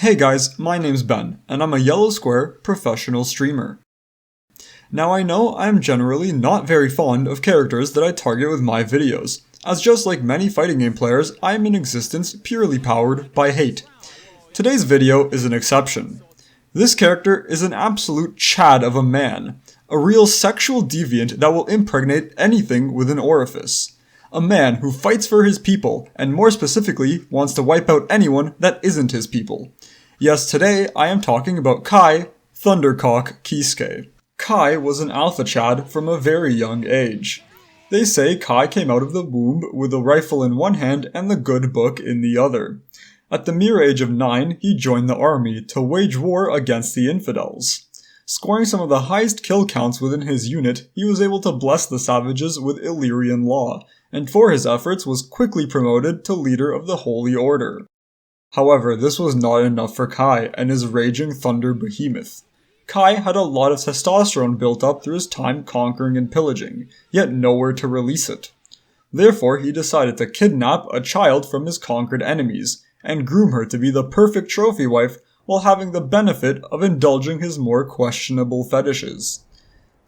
Hey guys, my name's Ben, and I'm a Yellow Square professional streamer. Now I know I'm generally not very fond of characters that I target with my videos, as just like many fighting game players, I am in existence purely powered by hate. Today's video is an exception. This character is an absolute Chad of a man, a real sexual deviant that will impregnate anything with an orifice. A man who fights for his people, and more specifically, wants to wipe out anyone that isn't his people. Yes, today I am talking about Kai, Thundercock Kisuke. Kai was an alpha Chad from a very young age. They say Kai came out of the womb with a rifle in one hand and the good book in the other. At the mere age of 9, he joined the army to wage war against the infidels. Scoring some of the highest kill counts within his unit, he was able to bless the savages with Illyrian law, and for his efforts was quickly promoted to leader of the Holy Order. However, this was not enough for Kai and his raging thunder behemoth. Kai had a lot of testosterone built up through his time conquering and pillaging, yet nowhere to release it. Therefore, he decided to kidnap a child from his conquered enemies, and groom her to be the perfect trophy wife while having the benefit of indulging his more questionable fetishes.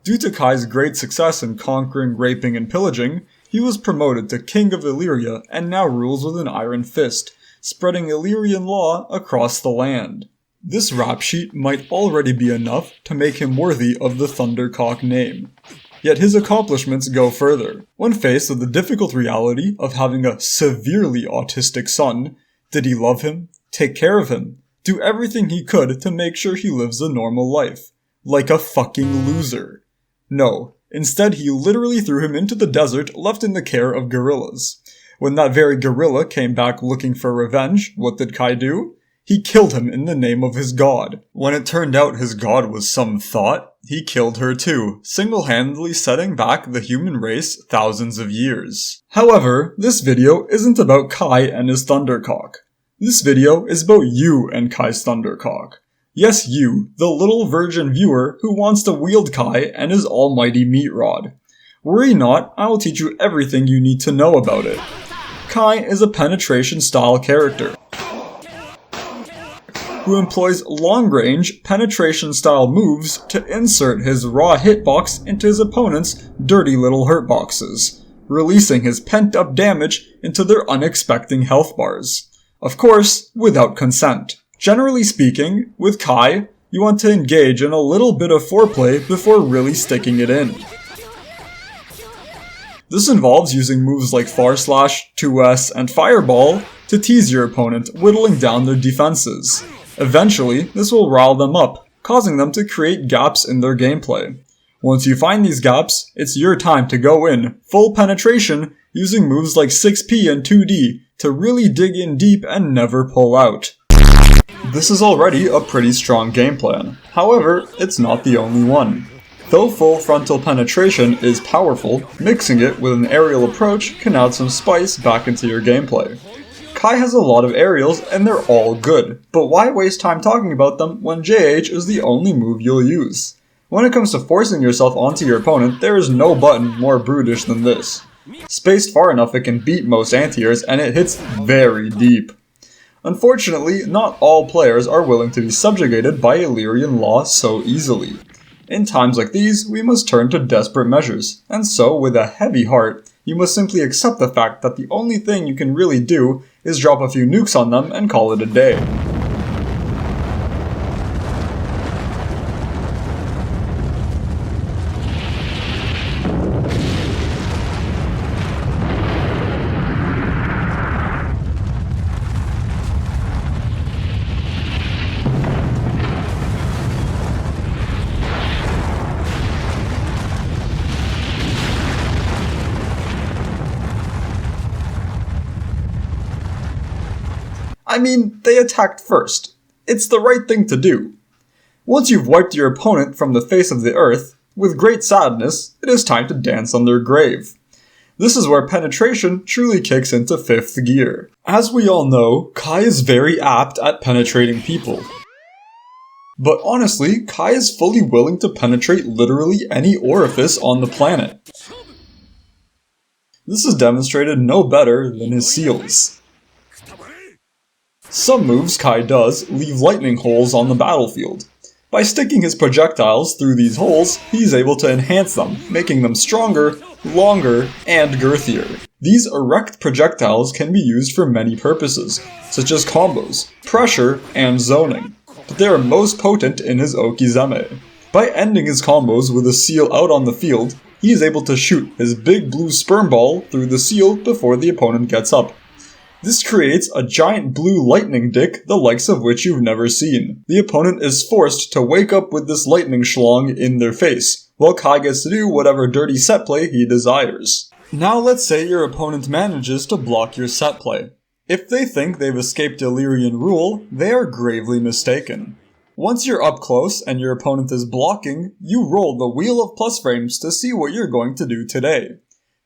Due to Kai's great success in conquering, raping, and pillaging, he was promoted to King of Illyria and now rules with an iron fist, spreading Illyrian law across the land. This rap sheet might already be enough to make him worthy of the Thundercock name. Yet his accomplishments go further. When faced with the difficult reality of having a severely autistic son, did he love him, take care of him, do everything he could to make sure he lives a normal life? Like a fucking loser. No, instead he literally threw him into the desert left in the care of gorillas. When that very gorilla came back looking for revenge, what did Kai do? He killed him in the name of his god. When it turned out his god was some thought, he killed her too, single-handedly setting back the human race thousands of years. However, this video isn't about Kai and his Thundercock. This video is about you and Kai's Thundercock. Yes, you, the little virgin viewer who wants to wield Kai and his almighty meat rod. Worry not, I will teach you everything you need to know about it. Kai is a penetration-style character who employs long-range, penetration-style moves to insert his raw hitbox into his opponent's dirty little hurtboxes, releasing his pent-up damage into their unexpected health bars. Of course, without consent. Generally speaking, with Kai, you want to engage in a little bit of foreplay before really sticking it in. This involves using moves like Far Slash, 2S, and Fireball to tease your opponent, whittling down their defenses. Eventually, this will rile them up, causing them to create gaps in their gameplay. Once you find these gaps, it's your time to go in, full penetration, using moves like 6P and 2D to really dig in deep and never pull out. This is already a pretty strong game plan. However, it's not the only one. Though full frontal penetration is powerful, mixing it with an aerial approach can add some spice back into your gameplay. Kai has a lot of aerials and they're all good, but why waste time talking about them when JH is the only move you'll use? When it comes to forcing yourself onto your opponent, there is no button more brutish than this. Spaced far enough it can beat most anti-airs and it hits very deep. Unfortunately, not all players are willing to be subjugated by Illyrian law so easily. In times like these, we must turn to desperate measures, and so, with a heavy heart, you must simply accept the fact that the only thing you can really do is drop a few nukes on them and call it a day. I mean, they attacked first. It's the right thing to do. Once you've wiped your opponent from the face of the earth, with great sadness, it is time to dance on their grave. This is where penetration truly kicks into 5th gear. As we all know, Kai is very apt at penetrating people. But honestly, Kai is fully willing to penetrate literally any orifice on the planet. This is demonstrated no better than his seals. Some moves Kai does leave lightning holes on the battlefield. By sticking his projectiles through these holes, he's able to enhance them, making them stronger, longer, and girthier. These erect projectiles can be used for many purposes, such as combos, pressure, and zoning, but they are most potent in his Okizeme. By ending his combos with a seal out on the field, he is able to shoot his big blue sperm ball through the seal before the opponent gets up. This creates a giant blue lightning dick, the likes of which you've never seen. The opponent is forced to wake up with this lightning schlong in their face, while Kai gets to do whatever dirty set play he desires. Now let's say your opponent manages to block your set play. If they think they've escaped Illyrian rule, they are gravely mistaken. Once you're up close and your opponent is blocking, you roll the wheel of plus frames to see what you're going to do today.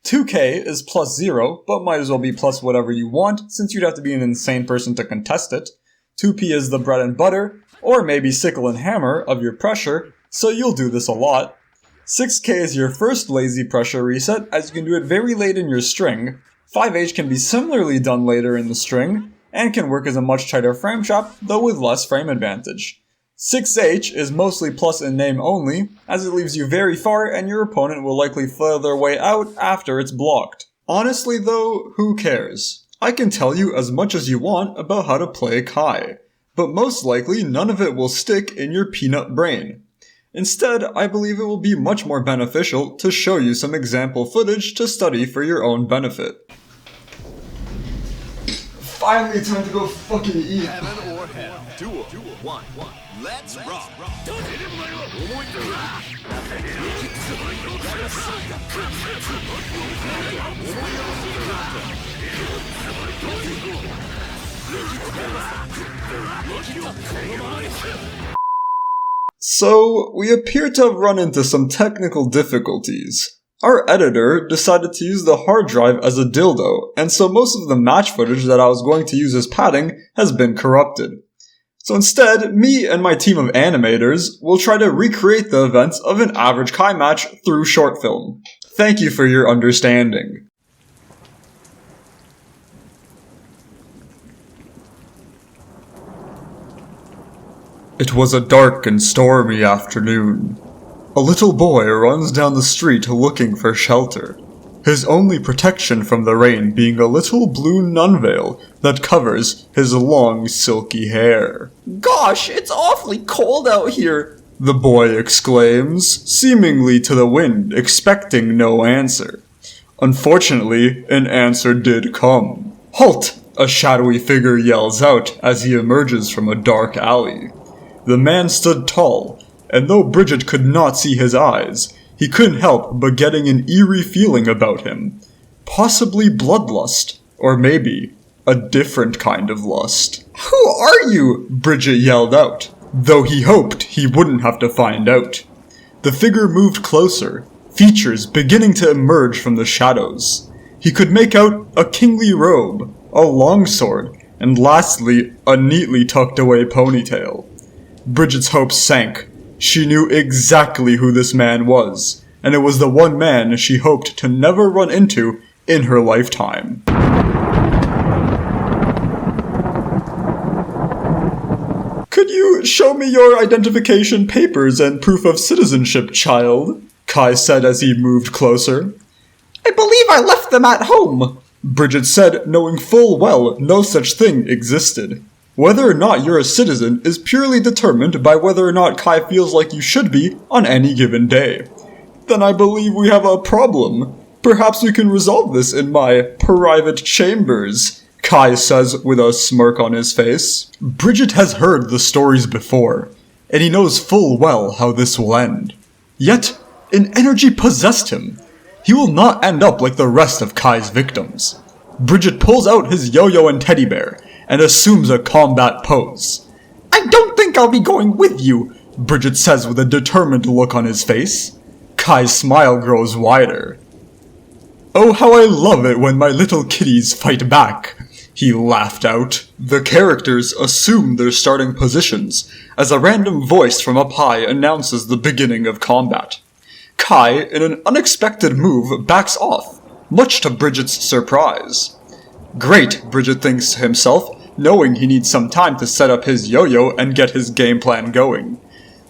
2k is plus 0, but might as well be plus whatever you want, since you'd have to be an insane person to contest it. 2p is the bread and butter, or maybe sickle and hammer, of your pressure, so you'll do this a lot. 6k is your first lazy pressure reset, as you can do it very late in your string. 5h can be similarly done later in the string, and can work as a much tighter frame trap, though with less frame advantage. 6h is mostly plus in name only, as it leaves you very far and your opponent will likely flail their way out after it's blocked. Honestly though, who cares? I can tell you as much as you want about how to play Kai, but most likely none of it will stick in your peanut brain. Instead, I believe it will be much more beneficial to show you some example footage to study for your own benefit. Finally time to go fucking eat. Heaven or hell. Duel. 1. Let's rock. So, we appear to have run into some technical difficulties. Our editor decided to use the hard drive as a dildo, and so most of the match footage that I was going to use as padding has been corrupted. So instead, me and my team of animators will try to recreate the events of an average Kai match through short film. Thank you for your understanding. It was a dark and stormy afternoon. A little boy runs down the street looking for shelter, his only protection from the rain being a little blue nun veil that covers his long silky hair. Gosh, it's awfully cold out here, the boy exclaims, seemingly to the wind, expecting no answer. Unfortunately, an answer did come. Halt! A shadowy figure yells out as he emerges from a dark alley. The man stood tall, and though Bridget could not see his eyes, he couldn't help but getting an eerie feeling about him. Possibly bloodlust, or maybe a different kind of lust. Who are you? Bridget yelled out, though he hoped he wouldn't have to find out. The figure moved closer, features beginning to emerge from the shadows. He could make out a kingly robe, a longsword, and lastly, a neatly tucked away ponytail. Bridget's hopes sank. She knew exactly who this man was, and it was the one man she hoped to never run into in her lifetime. Could you show me your identification papers and proof of citizenship, child? Kai said as he moved closer. I believe I left them at home, Bridget said, knowing full well no such thing existed. Whether or not you're a citizen is purely determined by whether or not Kai feels like you should be on any given day. Then I believe we have a problem. Perhaps we can resolve this in my private chambers, Kai says with a smirk on his face. Bridget has heard the stories before, and he knows full well how this will end. Yet, an energy possessed him. He will not end up like the rest of Kai's victims. Bridget pulls out his yo-yo and teddy bear, and assumes a combat pose. I don't think I'll be going with you, Bridget says with a determined look on his face. Kai's smile grows wider. Oh, how I love it when my little kitties fight back, he laughed out. The characters assume their starting positions, as a random voice from up high announces the beginning of combat. Kai, in an unexpected move, backs off, much to Bridget's surprise. Great, Bridget thinks to himself, knowing he needs some time to set up his yo-yo and get his game plan going.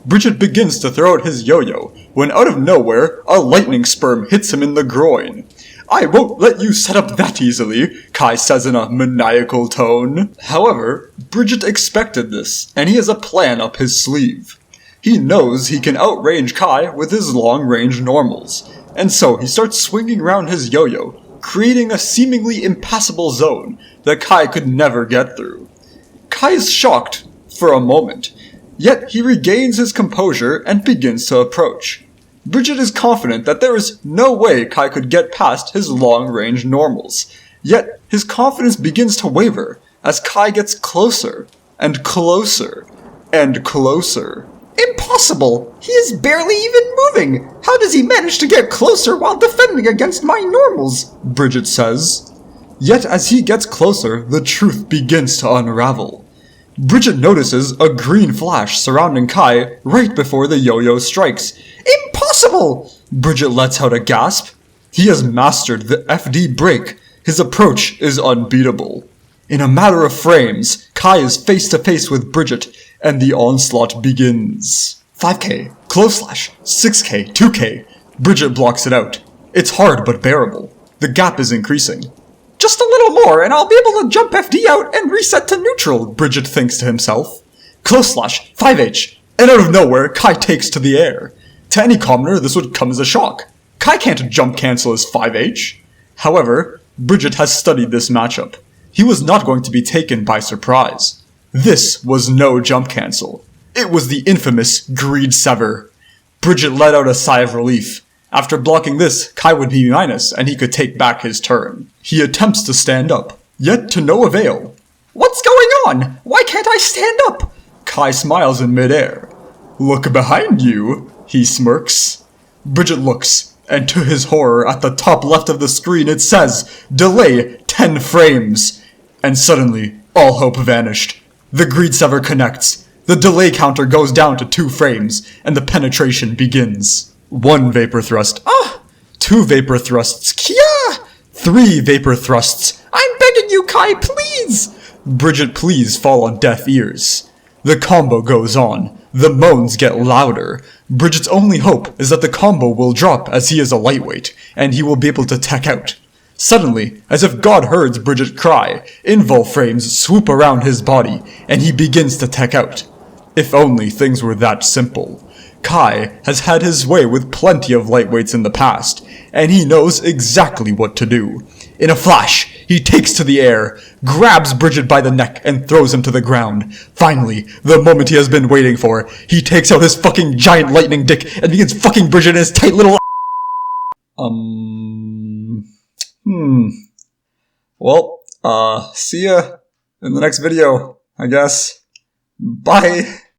Bridget begins to throw out his yo-yo, when out of nowhere, a lightning sperm hits him in the groin. "I won't let you set up that easily," Kai says in a maniacal tone. However, Bridget expected this, and he has a plan up his sleeve. He knows he can outrange Kai with his long-range normals, and so he starts swinging around his yo-yo, creating a seemingly impassable zone that Kai could never get through. Kai is shocked for a moment, yet he regains his composure and begins to approach. Bridget is confident that there is no way Kai could get past his long-range normals, yet his confidence begins to waver as Kai gets closer, and closer, and closer. Impossible! He is barely even moving! How does he manage to get closer while defending against my normals? Bridget says. Yet as he gets closer, the truth begins to unravel. Bridget notices a green flash surrounding Kai right before the yo-yo strikes. Impossible! Bridget lets out a gasp. He has mastered the FD break. His approach is unbeatable. In a matter of frames, Kai is face to face with Bridget, and the onslaught begins. 5k, close slash, 6k, 2k. Bridget blocks it out. It's hard but bearable. The gap is increasing. Just a little more and I'll be able to jump FD out and reset to neutral, Bridget thinks to himself. Close slash, 5h, and out of nowhere, Kai takes to the air. To any commoner, this would come as a shock. Kai can't jump cancel his 5h. However, Bridget has studied this matchup. He was not going to be taken by surprise. This was no jump cancel. It was the infamous Greed Sever. Bridget let out a sigh of relief. After blocking this, Kai would be minus and he could take back his turn. He attempts to stand up, yet to no avail. What's going on? Why can't I stand up? Kai smiles in midair. Look behind you, he smirks. Bridget looks, and to his horror, at the top left of the screen it says, "Delay 10 frames." And suddenly, all hope vanished. The Greed Sever connects. The delay counter goes down to 2 frames, and the penetration begins. 1 vapor thrust. 2 vapor thrusts. Kia! 3 vapor thrusts. I'm begging you, Kai, please! Bridget pleas fall on deaf ears. The combo goes on. The moans get louder. Bridget's only hope is that the combo will drop as he is a lightweight, and he will be able to tech out. Suddenly, as if God heard Bridget cry, invul frames swoop around his body, and he begins to tech out. If only things were that simple. Kai has had his way with plenty of lightweights in the past, and he knows exactly what to do. In a flash, he takes to the air, grabs Bridget by the neck, and throws him to the ground. Finally, the moment he has been waiting for, he takes out his fucking giant lightning dick and begins fucking Bridget in his tight little Well, see ya in the next video, I guess. Bye!